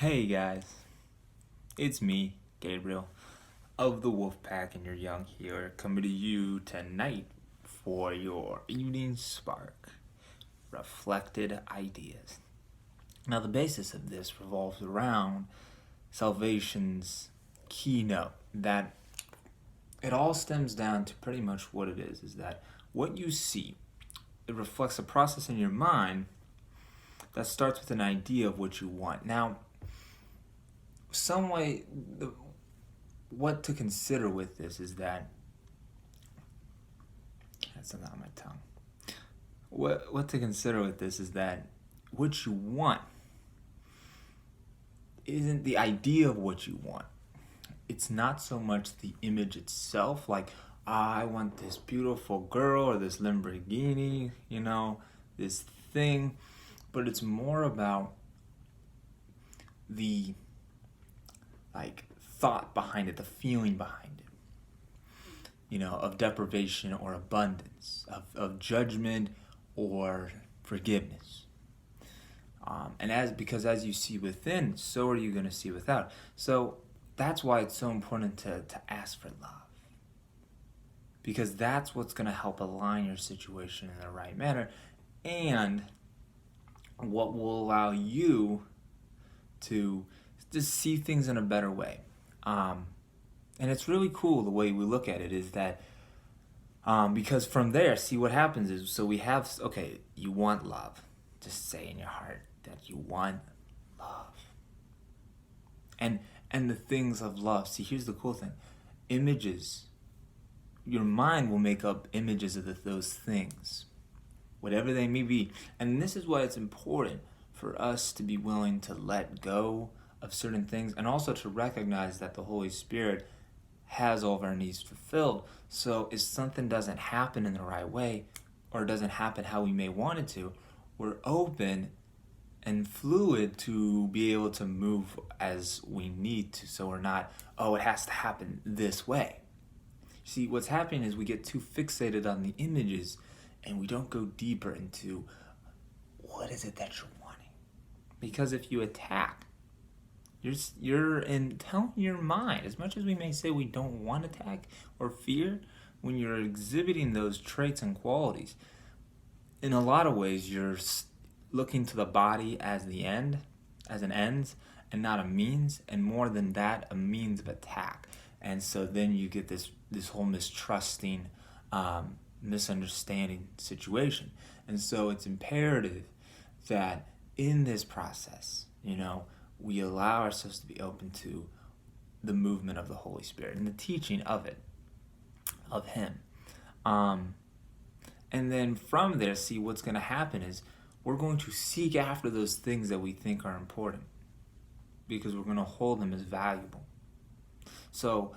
Hey guys, it's me, Gabriel, of the Wolfpack, and your young here, coming to you tonight for your evening spark, reflected ideas. Now, the basis of this revolves around salvation's keynote, that it all stems down to pretty much what it is that what you see, it reflects a process in your mind that starts with an idea of what you want. Now, some way what to consider with this is that that's something on my tongue. What to consider with this is that what you want isn't the idea of what you want. It's not so much the image itself, like I want this beautiful girl or this Lamborghini, this thing, but it's more about the thought behind it, the feeling behind it, of deprivation or abundance, of judgment or forgiveness. Because as you see within, so are you going to see without. So that's why it's so important to ask for love. Because that's what's going to help align your situation in the right manner, and what will allow you to just see things in a better way. And it's really cool the way we look at it is that because from there, see what happens is, so we have, okay, you want love. Just say in your heart that you want love. And the things of love, see, here's the cool thing. Images, your mind will make up images of those things, whatever they may be. And this is why it's important for us to be willing to let go of certain things, and also to recognize that the Holy Spirit has all of our needs fulfilled. So if something doesn't happen in the right way, or doesn't happen how we may want it to, we're open and fluid to be able to move as we need to. So we're not, it has to happen this way. See, what's happening is we get too fixated on the images and we don't go deeper into what is it that you're wanting. Because if you attack, you're in telling your mind, as much as we may say we don't want attack or fear, when you're exhibiting those traits and qualities, in a lot of ways you're looking to the body as the end, as an end, and not a means, and more than that, a means of attack. And so then you get this whole mistrusting, misunderstanding situation. And so it's imperative that in this process, we allow ourselves to be open to the movement of the Holy Spirit and the teaching of it, of Him. And then from there, see, what's going to happen is we're going to seek after those things that we think are important, because we're going to hold them as valuable. So,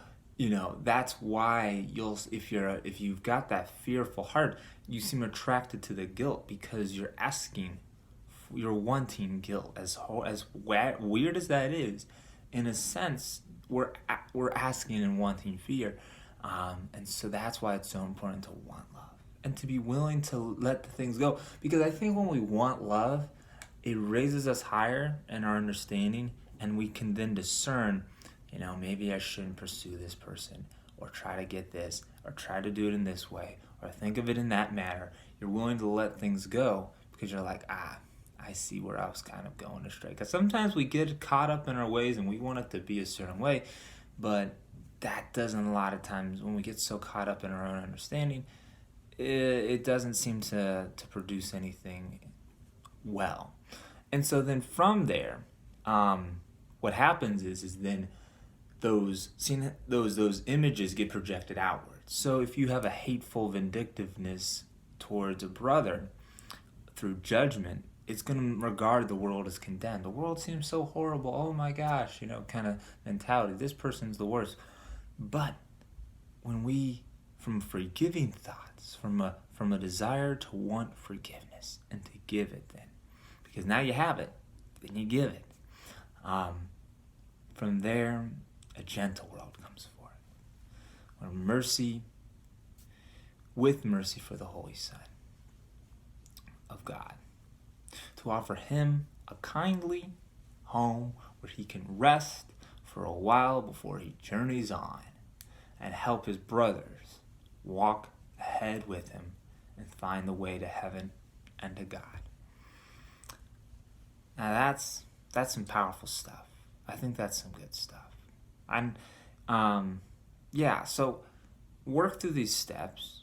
that's why if you've got that fearful heart, you seem attracted to the guilt, because you're wanting guilt. As weird as that is, in a sense, we're asking and wanting fear, and so that's why it's so important to want love and to be willing to let the things go. Because I think when we want love, it raises us higher in our understanding, and we can then discern, maybe I shouldn't pursue this person, or try to get this, or try to do it in this way, or think of it in that manner. You're willing to let things go because you're like, I see where I was kind of going astray. Because sometimes we get caught up in our ways and we want it to be a certain way, but that doesn't, a lot of times when we get so caught up in our own understanding, it doesn't seem to produce anything well. And so then from there, what happens is then those images get projected outward. So if you have a hateful vindictiveness towards a brother through judgment, it's going to regard the world as condemned. The world seems so horrible. Oh my gosh, kind of mentality. This person's the worst. But when we, from forgiving thoughts, from a desire to want forgiveness and to give it, then, because now you have it, then you give it. From there, a gentle world comes forth, where mercy, with mercy for the Holy Son of God, to offer Him a kindly home where he can rest for a while before he journeys on and help his brothers walk ahead with him and find the way to heaven and to God. Now that's some powerful stuff. I think that's some good stuff. And so work through these steps,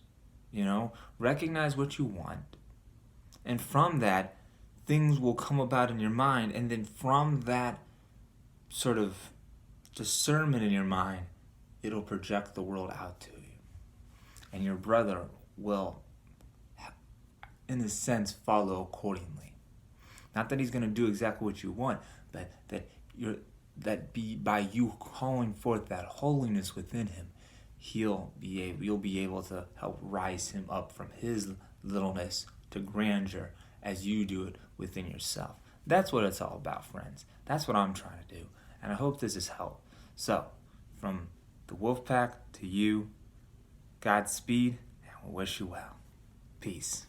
recognize what you want. And from that, things will come about in your mind. And then from that sort of discernment in your mind, it'll project the world out to you. And your brother will, in a sense, follow accordingly. Not that he's going to do exactly what you want, but by you calling forth that holiness within him, you'll be able to help rise him up from his littleness to grandeur as you do it within yourself. That's what it's all about, friends. That's what I'm trying to do. And I hope this has helped. So, from the Wolfpack to you, Godspeed, and we wish you well. Peace.